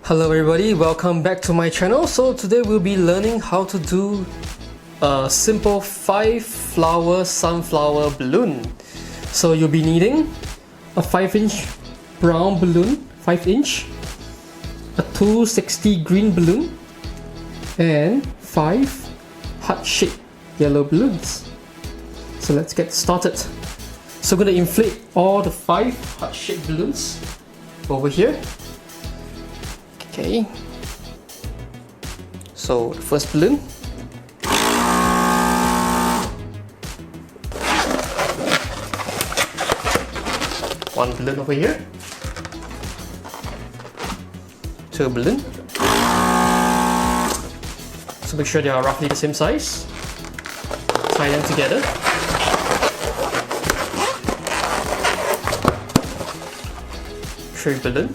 Hello everybody, welcome back to my channel. So today we'll be learning how to do a simple 5-flower sunflower balloon. So you'll be needing a 5-inch brown balloon, 5-inch, a 260 green balloon, and 5 heart-shaped yellow balloons. So let's get started. So I'm going to inflate all the 5 heart-shaped balloons over here. Okay, so the first balloon, one balloon over here, 2 balloon, so make sure they are roughly the same size, tie them together, 3 balloon,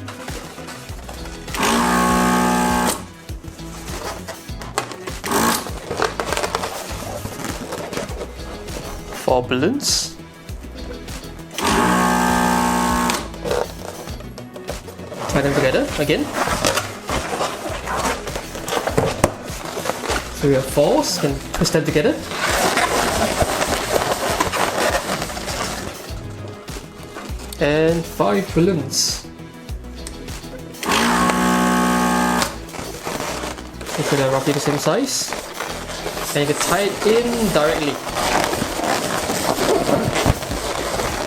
4 balloons, tie them together again. So we have 4s, and twist them together. And 5 balloons. Make sure they're roughly the same size. And you can tie it in directly.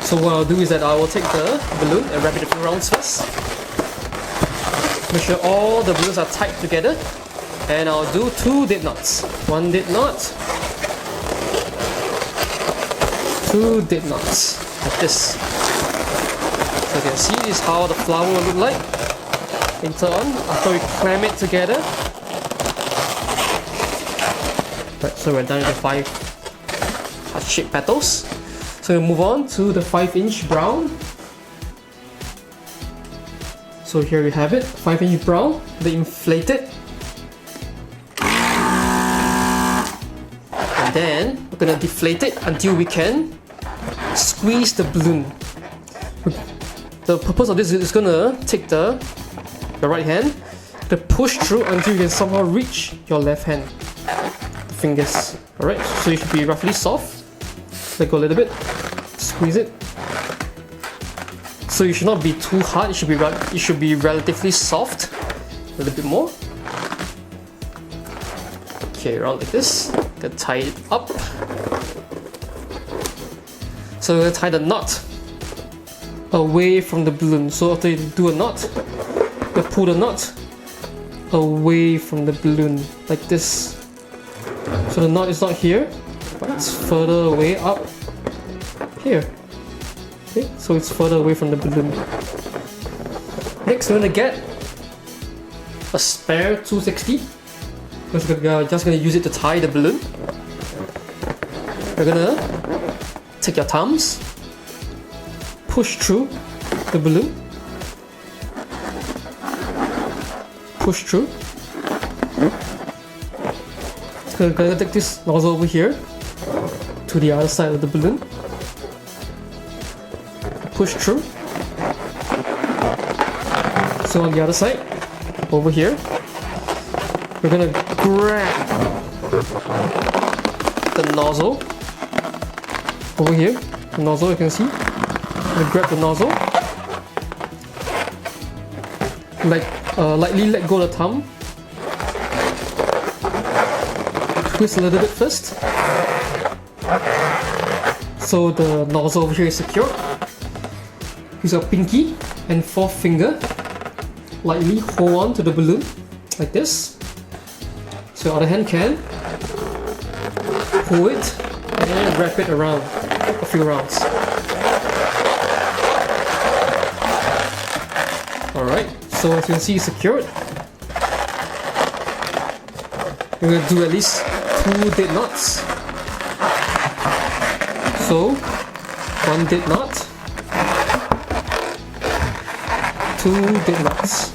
So what I'll do is that I will take the balloon and wrap it a few rounds first. Make sure all the balloons are tied together. And I'll do 2 dip knots. 1 dip knot, 2 dip knots, like this. So you can see this is how the flower will look like later on after we clamp it together. Right, so we're done with the 5 heart-shaped petals. So we'll move on to the 5-inch brown. So here we have it, 5-inch brown, the inflated. And then we're gonna deflate it until we can squeeze the balloon. The purpose of this is gonna take the right hand, to push through until you can somehow reach your left hand, the fingers. Alright, so it should be roughly soft. Let go a little bit, squeeze it. So you should not be too hard, it should be relatively soft. A little bit more. Okay, around like this. Gonna tie it up. So we're gonna tie the knot away from the balloon. So after you do a knot, you pull the knot away from the balloon, like this. So the knot is not here, but it's further away up here. Okay, so it's further away from the balloon. Next, we're gonna get a spare 260. We're just gonna use it to tie the balloon. We're gonna take your thumbs, push through the balloon, push through. We're gonna take this nozzle over here to the other side of the balloon, push through. So on the other side, over here, we're gonna grab the nozzle over here. The nozzle, you can see. We're gonna grab the nozzle, lightly let go of the thumb. Twist a little bit first, so the nozzle over here is secure. Use your pinky and 4th finger, lightly hold on to the balloon like this. So your other hand can pull it and wrap it around a few rounds. Alright, so as you can see, it's secured. We're going to do at least 2 dip knots. So 1 dip knot, 2 dip knots.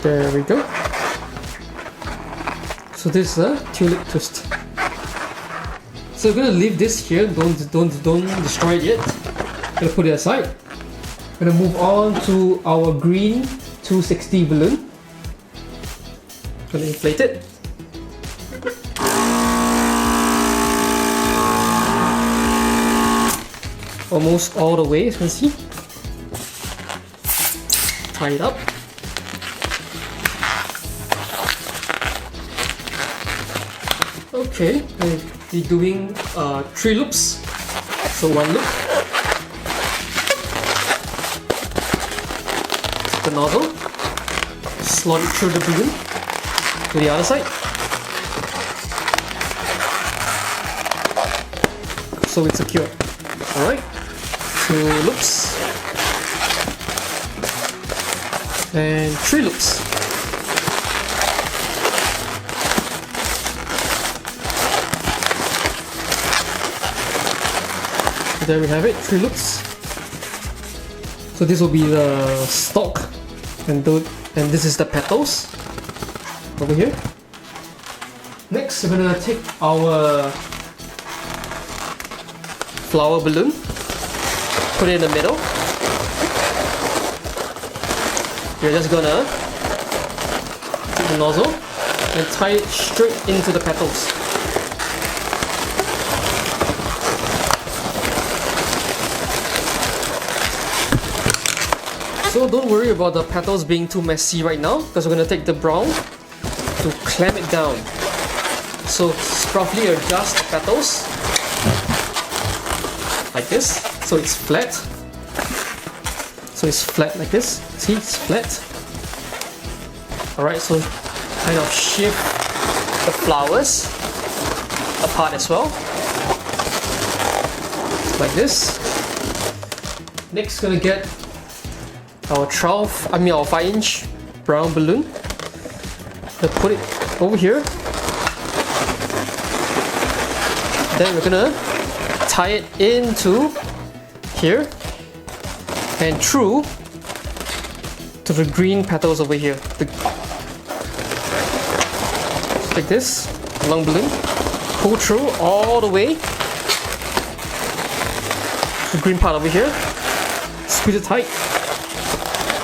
There we go. So this is a tulip twist. So we're gonna leave this here. Don't destroy it yet. Gonna put it aside. Gonna move on to our green 260 balloon. Gonna inflate it. Almost all the way, as you can see. Tie it up. Okay, I'll be doing 3 loops. So 1 loop. The nozzle. Slot it through the balloon to the other side. So it's secure. Alright. 2 loops. And 3 loops. There we have it, 3 loops. So this will be the stalk, and this is the petals over here. Next, we're gonna take our flower balloon, put it in the middle. You're just gonna take the nozzle and tie it straight into the petals. So don't worry about the petals being too messy right now, because we're going to take the brown to clamp it down. So roughly adjust the petals like this, so it's flat. So it's flat like this. See, it's flat. Alright, so kind of shift the flowers apart as well, like this. Next, gonna get our 5-inch brown balloon. We'll put it over here. Then we're gonna tie it into here and through to the green petals over here. Like this, long balloon, pull through all the way to the green part over here. Squeeze it tight.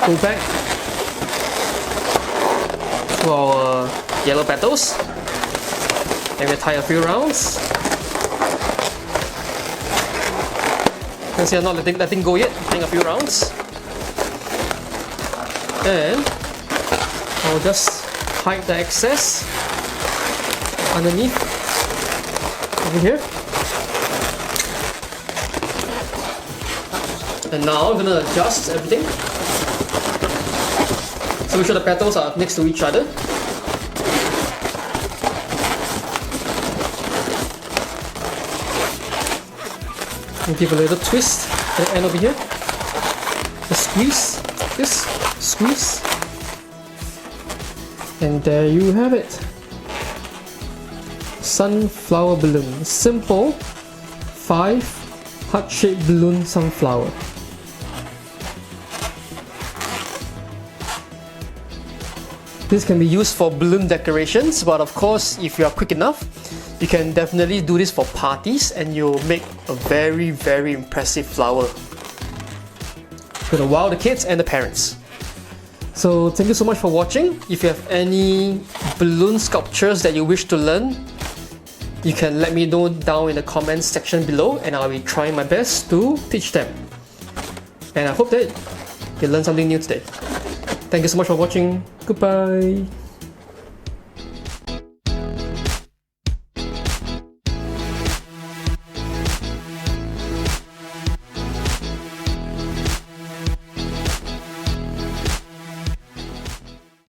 Go back to our yellow petals, and we'll tie a few rounds. You can see I'm not letting go yet, tying a few rounds. And I'll just hide the excess underneath over here. And now I'm gonna adjust everything. So make sure the petals are next to each other. And give a little twist at the end over here. Just squeeze, this, squeeze. And there you have it. Sunflower balloon. Simple 5 heart-shaped balloon sunflower. This can be used for balloon decorations, but of course, if you are quick enough, you can definitely do this for parties and you'll make a very, very impressive flower. Gonna wow the kids and the parents. So thank you so much for watching. If you have any balloon sculptures that you wish to learn, you can let me know down in the comments section below, and I'll be trying my best to teach them. And I hope that you learned something new today. Thank you so much for watching. Goodbye.